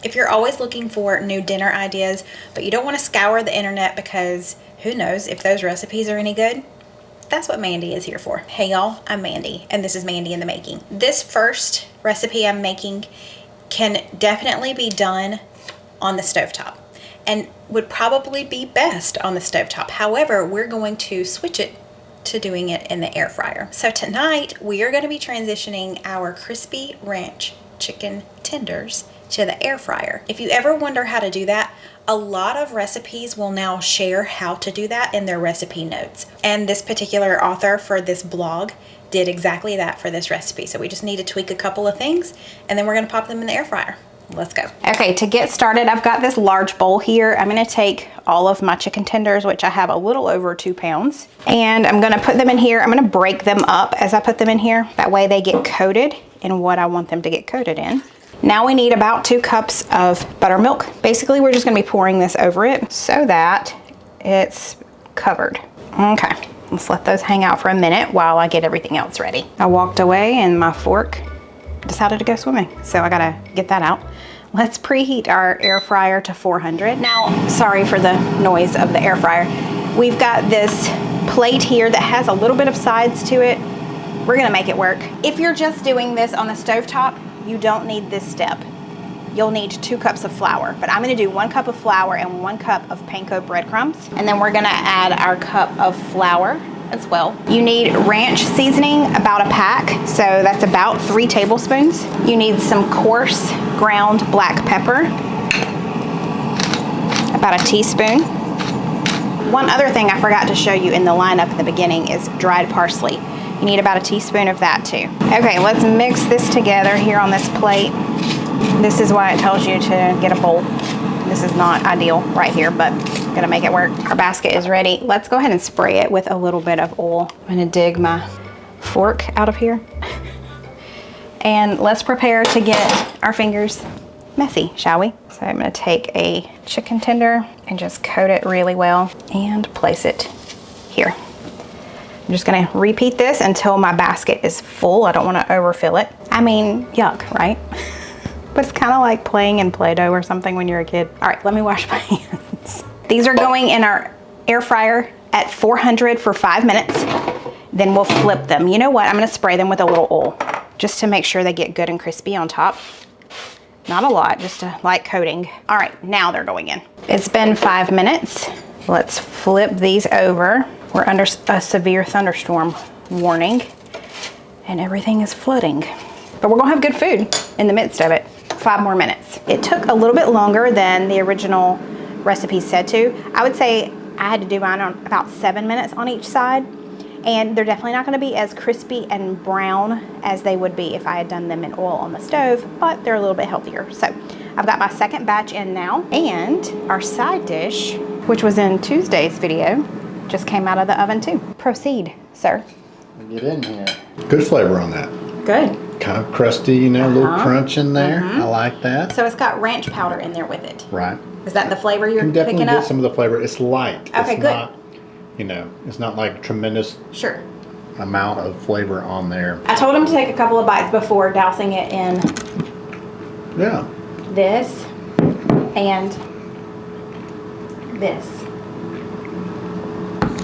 If you're always looking for new dinner ideas, but you don't want to scour the internet because who knows if those recipes are any good, that's what Mandy is here for. Hey y'all, I'm Mandy, and this is Mandy in the Making. This first recipe I'm making can definitely be done on the stovetop and would probably be best on the stovetop. However, we're going to switch it to doing it in the air fryer. So tonight we are going to be transitioning our crispy ranch chicken tenders to the air fryer. If you ever wonder how to do that, a lot of recipes will now share how to do that in their recipe notes. And this particular author for this blog did exactly that for this recipe. So we just need to tweak a couple of things and then we're gonna pop them in the air fryer. Let's go. Okay, to get started, I've got this large bowl here. I'm gonna take all of my chicken tenders, which I have a little over 2 pounds, and I'm gonna put them in here. I'm gonna break them up as I put them in here. That way they get coated in what I want them to get coated in. Now we need about 2 cups of buttermilk. Basically, we're just gonna be pouring this over it so that it's covered. Okay, let's let those hang out for a minute while I get everything else ready. I walked away and my fork decided to go swimming, so I gotta get that out. Let's preheat our air fryer to 400. Now, sorry for the noise of the air fryer. We've got this plate here that has a little bit of sides to it. We're gonna make it work. If you're just doing this on the stovetop, you don't need this step. You'll need 2 cups of flour, but I'm gonna do 1 cup of flour and 1 cup of panko breadcrumbs. And then we're gonna add our cup of flour as well. You need ranch seasoning, about a pack, so that's about 3 tablespoons. You need some coarse ground black pepper, about a teaspoon. One other thing I forgot to show you in the lineup in the beginning is dried parsley. You need about a teaspoon of that too. Okay, let's mix this together here on this plate. This is why it tells you to get a bowl. This is not ideal right here, but I'm gonna make it work. Our basket is ready. Let's go ahead and spray it with a little bit of oil. I'm gonna dig my fork out of here. And let's prepare to get our fingers messy, shall we? So I'm gonna take a chicken tender and just coat it really well and place it here. I'm just gonna repeat this until my basket is full. I don't wanna overfill it. I mean, yuck, right? But it's kind of like playing in Play-Doh or something when you're a kid. All right, let me wash my hands. These are going in our air fryer at 400 for 5 minutes. Then we'll flip them. You know what? I'm gonna spray them with a little oil just to make sure they get good and crispy on top. Not a lot, just a light coating. All right, now they're going in. It's been 5 minutes. Let's flip these over. We're under a severe thunderstorm warning and everything is flooding. But we're gonna have good food in the midst of it. 5 more minutes. It took a little bit longer than the original recipe said to. I would say I had to do mine on about 7 minutes on each side, and they're definitely not gonna be as crispy and brown as they would be if I had done them in oil on the stove, but they're a little bit healthier. So I've got my second batch in now, and our side dish, which was in Tuesday's video, just came out of the oven too. Proceed, sir. Get in here. Good flavor on that. Good. Kind of crusty, you know, a little crunch in there. I like that. So it's got ranch powder in there with it. Right. Is that the flavor you're You can definitely picking get up? some of the flavor. It's light. Okay, it's good. Not, you know, it's not like tremendous Sure. amount of flavor on there. I told him to take a couple of bites before dousing it in Yeah. this and this.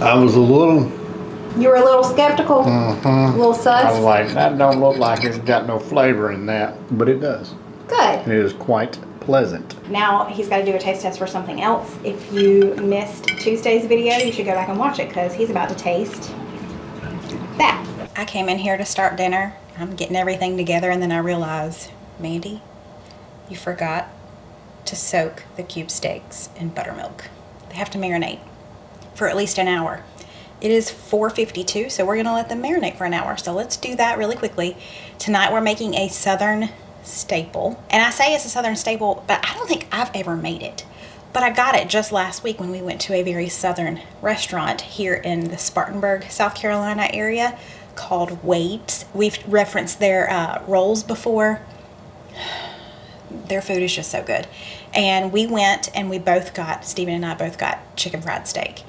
I was a little... You were a little skeptical, a little sus. I was like, that don't look like it's got no flavor in that, but it does. Good. It is quite pleasant. Now he's got to do a taste test for something else. If you missed Tuesday's video, you should go back and watch it because he's about to taste that. I came in here to start dinner. I'm getting everything together and then I realized, Mandy, you forgot to soak the cube steaks in buttermilk. They have to marinate for at least an hour. It is 4:52, so we're gonna let them marinate for an hour. So let's do that really quickly. Tonight we're making a Southern staple. And I say it's a Southern staple, but I don't think I've ever made it. But I got it just last week when we went to a very Southern restaurant here in the Spartanburg, South Carolina area called Wade's. We've referenced their rolls before. Their food is just so good. And we went and we both got, Stephen and I both got chicken fried steak.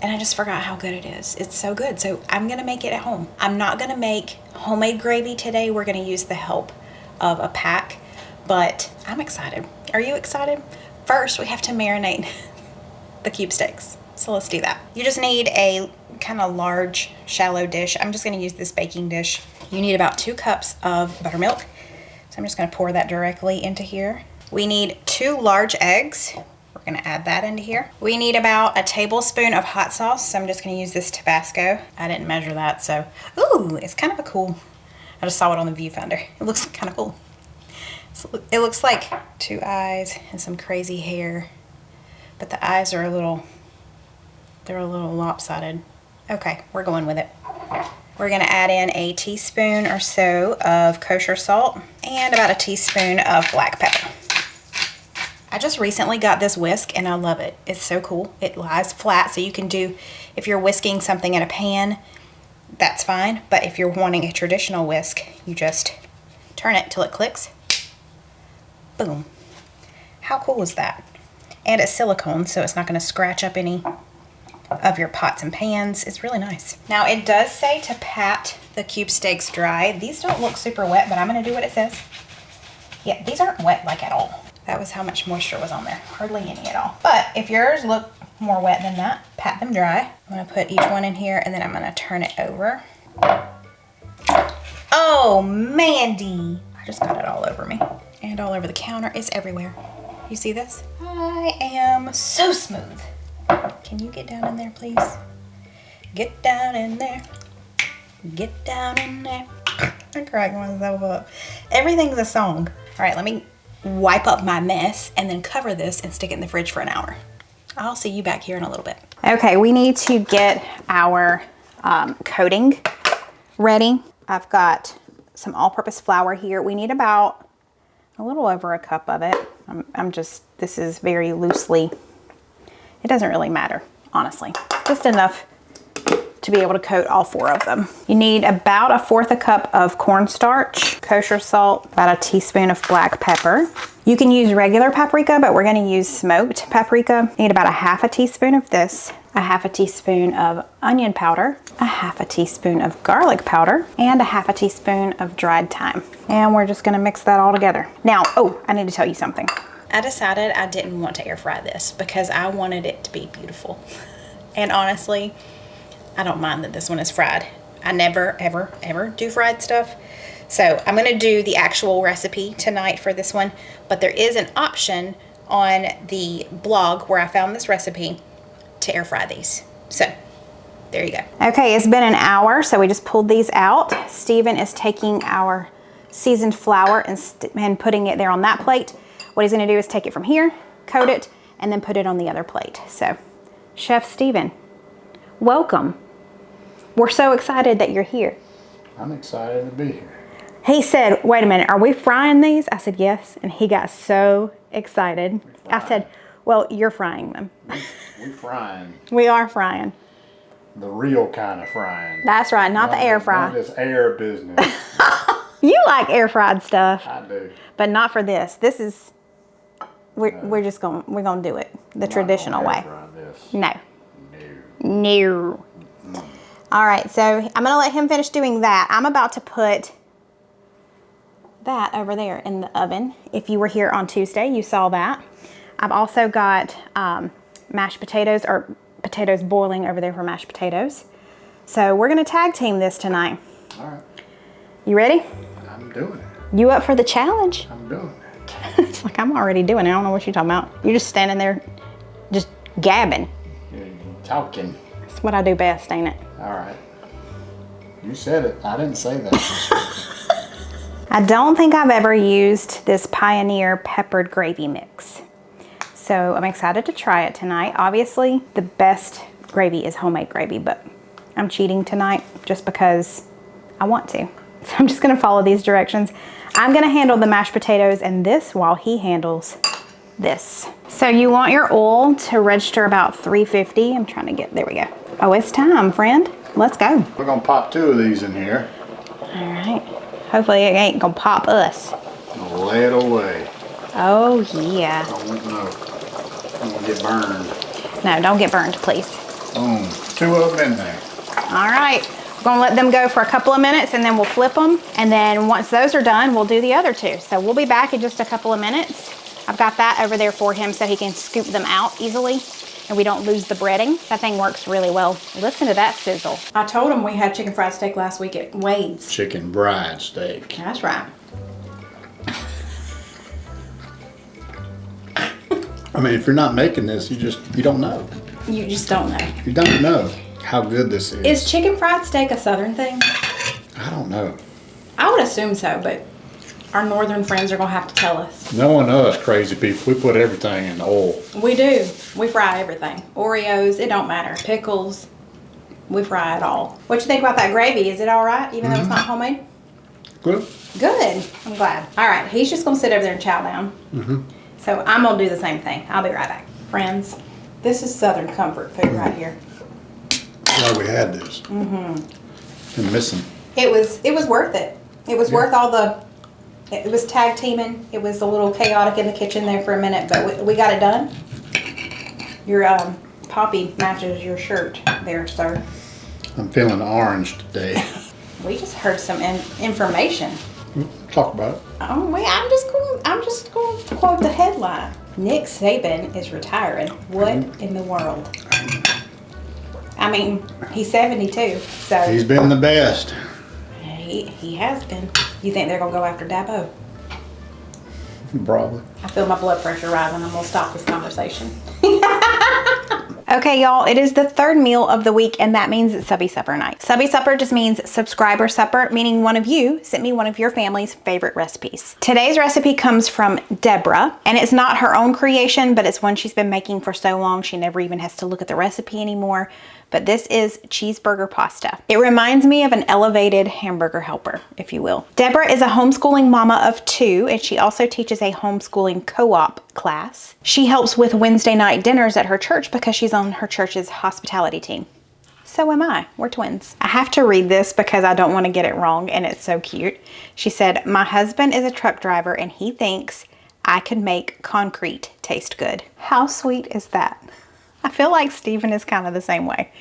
And I just forgot how good it is. It's so good. So I'm gonna make it at home. I'm not gonna make homemade gravy today. We're gonna use the help of a pack, but I'm excited. Are you excited? First, we have to marinate the cube steaks. So let's do that. You just need a kind of large, shallow dish. I'm just gonna use this baking dish. You need about 2 cups of buttermilk. So I'm just gonna pour that directly into here. We need 2 large eggs. We're gonna add that into here. We need about a tablespoon of hot sauce. So I'm just gonna use this Tabasco. I didn't measure that, so. Ooh, it's kind of a cool, I just saw it on the viewfinder. It looks kind of cool. So it looks like 2 eyes and some crazy hair, but the eyes are they're a little lopsided. Okay, we're going with it. We're gonna add in a teaspoon or so of kosher salt and about a teaspoon of black pepper. I just recently got this whisk and I love it. It's so cool. It lies flat, so you can do, if you're whisking something in a pan, that's fine. But if you're wanting a traditional whisk, you just turn it till it clicks. Boom. How cool is that? And it's silicone, so it's not gonna scratch up any of your pots and pans. It's really nice. Now it does say to pat the cube steaks dry. These don't look super wet, but I'm gonna do what it says. Yeah, these aren't wet like at all. That was how much moisture was on there. Hardly any at all. But if yours look more wet than that, pat them dry. I'm gonna put each one in here and then I'm gonna turn it over. Oh, Mandy. I just got it all over me. And all over the counter. It's everywhere. You see this? I am so smooth. Can you get down in there, please? Get down in there. Get down in there. I cracked myself up. Everything's a song. All right, let me wipe up my mess and then cover this and stick it in the fridge for an hour. I'll see you back here in a little bit. Okay, we need to get our coating ready. I've got some all-purpose flour here. We need about a little over a cup of it. This is very loosely, it doesn't really matter, honestly. Just enough to be able to coat all 4 of them. You need about 1/4 cup of cornstarch, kosher salt, about a teaspoon of black pepper. You can use regular paprika, but we're gonna use smoked paprika. You need about 1/2 teaspoon of this, 1/2 teaspoon of onion powder, 1/2 teaspoon of garlic powder, and 1/2 teaspoon of dried thyme. And we're just gonna mix that all together. Now, oh, I need to tell you something. I decided I didn't want to air fry this because I wanted it to be beautiful. And honestly, I don't mind that this one is fried. I never, ever, ever do fried stuff. So I'm gonna do the actual recipe tonight for this one, but there is an option on the blog where I found this recipe to air fry these. So there you go. Okay, it's been an hour, so we just pulled these out. Steven is taking our seasoned flour and putting it there on that plate. What he's gonna do is take it from here, coat it, and then put it on the other plate. So, Chef Steven, welcome. We're so excited that you're here. I'm excited to be here. He said, wait a minute, are we frying these? I said, yes. And he got so excited. I said, well, you're frying them. We frying. We are frying. The real kind of frying. That's right, not the air fry. Not this air business. You like air fried stuff. I do. But not for this. This is, we're gonna do it the traditional way. No. No. All right, so I'm gonna let him finish doing that. I'm about to put that over there in the oven. If you were here on Tuesday, you saw that. I've also got mashed potatoes, or potatoes boiling over there for mashed potatoes. So we're gonna tag team this tonight. All right. You ready? I'm doing it. You up for the challenge? I'm doing it. It's like I'm already doing it. I don't know what you're talking about. You're just standing there, just gabbing. You're talking. That's what I do best, ain't it? All right. You said it. I didn't say that. I don't think I've ever used this Pioneer peppered gravy mix. So I'm excited to try it tonight. Obviously, the best gravy is homemade gravy, but I'm cheating tonight just because I want to. So I'm just gonna follow these directions. I'm gonna handle the mashed potatoes and this while he handles this. So you want your oil to register about 350. I'm trying to get, there we go. Oh, it's time, friend. Let's go. We're gonna pop 2 of these in here. All right. Hopefully it ain't gonna pop us. Lay it away. Oh yeah. Don't get burned. No, don't get burned, please. Boom. 2 of them in there. All right. We're gonna let them go for a couple of minutes and then we'll flip them. And then once those are done, we'll do the other 2. So we'll be back in just a couple of minutes. I've got that over there for him so he can scoop them out easily and we don't lose the breading. That thing works really well. Listen to that sizzle. I told him we had chicken fried steak last week at Wade's. Chicken fried steak. That's right. I mean, if you're not making this, you don't know. You just don't know. You don't know how good this is. Is chicken fried steak a Southern thing? I don't know. I would assume so, but our Northern friends are going to have to tell us. Knowing us crazy people, we put everything in oil. We do. We fry everything. Oreos, it don't matter. Pickles, we fry it all. What you think about that gravy? Is it all right, even though it's not homemade? Good. Good. I'm glad. All right, he's just going to sit over there and chow down. So I'm going to do the same thing. I'll be right back. Friends, this is Southern comfort food right here. Glad we had this. Been missing. It was worth it. It was worth all the... It was tag teaming. It was a little chaotic in the kitchen there for a minute, but we got it done. Your poppy matches your shirt there, sir. I'm feeling orange today. We just heard some information. Talk about it. Oh wait, I'm just going to quote the headline. Nick Saban is retiring. What in the world? I mean, he's 72, so He's been the best. he has been. You think they're gonna go after Dabo? Probably. I feel my blood pressure rising. I'm gonna stop this conversation. Okay, y'all, it is the third meal of the week, and that means it's Subbie Supper night. Subbie Supper just means subscriber supper, meaning one of you sent me one of your family's favorite recipes. Today's recipe comes from Debra, and it's not her own creation, but it's one she's been making for so long she never even has to look at the recipe anymore. But this is cheeseburger pasta. It reminds me of an elevated hamburger helper, if you will. Debra is a homeschooling mama of 2, and she also teaches a homeschooling co-op class. She helps with Wednesday night dinners at her church because she's on her church's hospitality team. So am I. We're twins. I have to read this because I don't want to get it wrong, and it's so cute. She said, "My husband is a truck driver, and he thinks I could make concrete taste good." How sweet is that? I feel like Stephen is kind of the same way.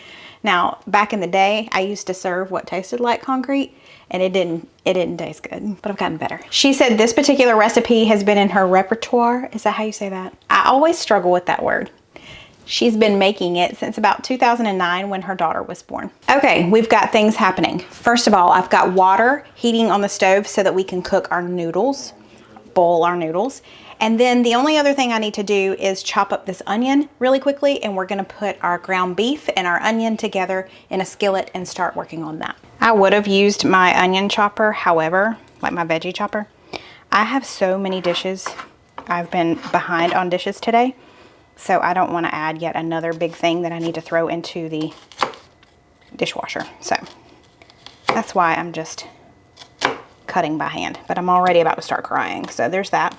Now, back in the day, I used to serve what tasted like concrete, and it didn't taste good, but I've gotten better. She said this particular recipe has been in her repertoire. Is that how you say that? I always struggle with that word. She's been making it since about 2009 when her daughter was born. Okay, we've got things happening. First of all, I've got water heating on the stove so that we can cook our noodles, boil our noodles. And then the only other thing I need to do is chop up this onion really quickly, and we're gonna put our ground beef and our onion together in a skillet and start working on that. I would have used my onion chopper, however, like my veggie chopper. I have so many dishes. I've been behind on dishes today, so I don't wanna add yet another big thing that I need to throw into the dishwasher. So that's why I'm just cutting by hand, but I'm already about to start crying, so there's that.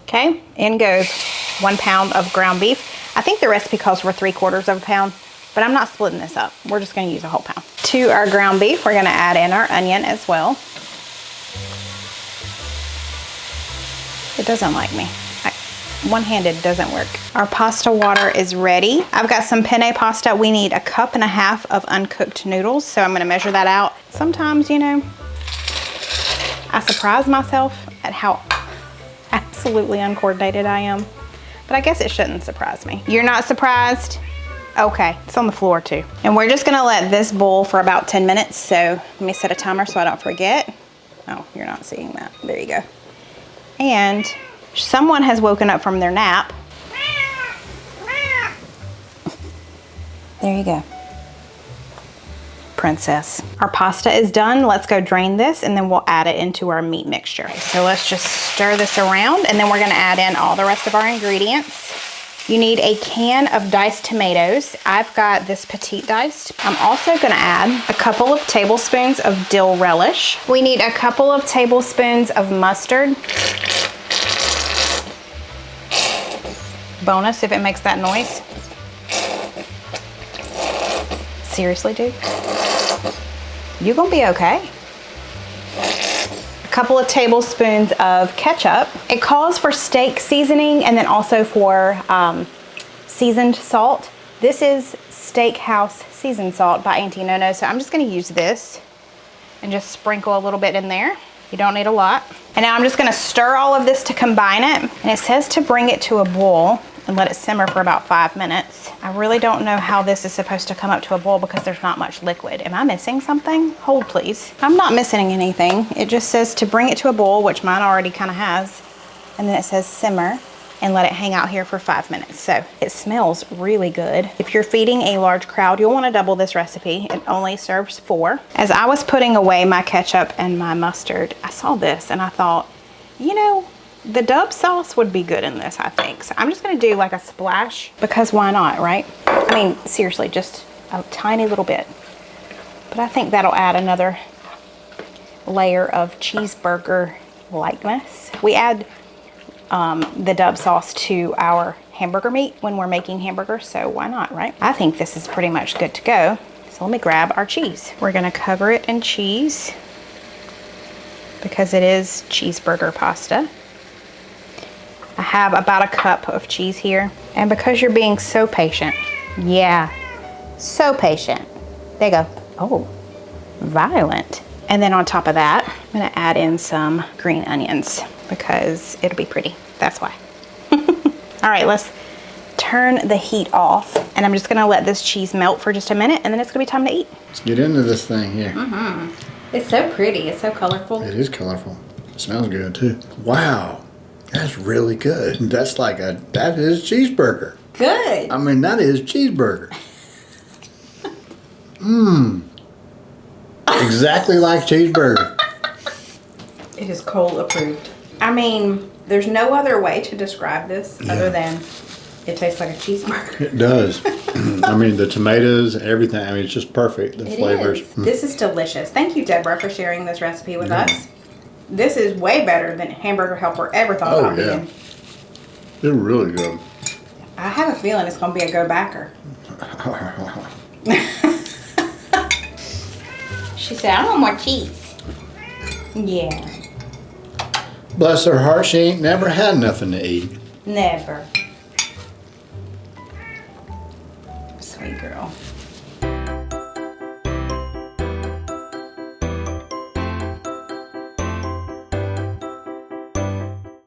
Okay, in goes 1 pound of ground beef. I think the recipe calls for 3/4 of a pound, but I'm not splitting this up. We're just gonna use a whole pound. To our ground beef, we're gonna add in our onion as well. It doesn't like me. One-handed doesn't work. Our pasta water is ready. I've got some penne pasta. We need 1.5 cups of uncooked noodles, so I'm gonna measure that out. Sometimes, you know, I surprise myself at how absolutely uncoordinated I am, but I guess it shouldn't surprise me. You're not surprised? Okay, it's on the floor too. And we're just gonna let this boil for about 10 minutes, so let me set a timer so I don't forget. Oh, you're not seeing that. There you go. And someone has woken up from their nap. There you go. Princess. Our pasta is done. Let's go drain this, and then we'll add it into our meat mixture. So let's just stir this around, and then we're gonna add in all the rest of our ingredients. You need a can of diced tomatoes. I've got this petite diced. I'm also gonna add a couple of tablespoons of dill relish. We need a couple of tablespoons of mustard. Bonus if it makes that noise. Seriously, dude? You're gonna be okay. A couple of tablespoons of ketchup. It calls for steak seasoning and then also for seasoned salt. This is Steakhouse seasoned salt by Auntie Nono, so I'm just gonna use this and just sprinkle a little bit in there. You don't need a lot. And now I'm just gonna stir all of this to combine it. And it says to bring it to a boil and let it simmer for about 5 minutes. I really don't know how this is supposed to come up to a boil because there's not much liquid. Am I missing something? Hold please. I'm not missing anything. It just says to bring it to a boil, which mine already kind of has. And then it says simmer and let it hang out here for 5 minutes. So it smells really good. If you're feeding a large crowd, you'll want to double this recipe. It only serves 4. As I was putting away my ketchup and my mustard, I saw this and I thought, you know, the Dub sauce would be good in this, I think. So I'm just gonna do like a splash because why not, right? I mean, seriously, just a tiny little bit. But I think that'll add another layer of cheeseburger likeness. We add the Dub sauce to our hamburger meat when we're making hamburgers, so why not, right? I think this is pretty much good to go. So let me grab our cheese. We're gonna cover it in cheese because it is cheeseburger pasta. I have about a cup of cheese here. And because you're being so patient, yeah, so patient. There you go. Oh, violent. And then on top of that, I'm gonna add in some green onions because it'll be pretty, that's why. All right, let's turn the heat off. And I'm just gonna let this cheese melt for just a minute and then it's gonna be time to eat. Let's get into this thing here. It's so pretty, it's so colorful. It is colorful. It smells good too. Wow. That's really good. That's like that is cheeseburger. Good. I mean, that is cheeseburger. Exactly like cheeseburger. It is Cole approved. I mean, there's no other way to describe this other than it tastes like a cheeseburger. It does. I mean, the tomatoes, everything. I mean, it's just perfect. The flavors. This is delicious. Thank you, Debra, for sharing this recipe with us. This is way better than Hamburger Helper ever thought about being. It's really good. I have a feeling it's going to be a go-backer. She said, I want more cheese. Yeah. Bless her heart, she ain't never had nothing to eat. Never. Sweet girl.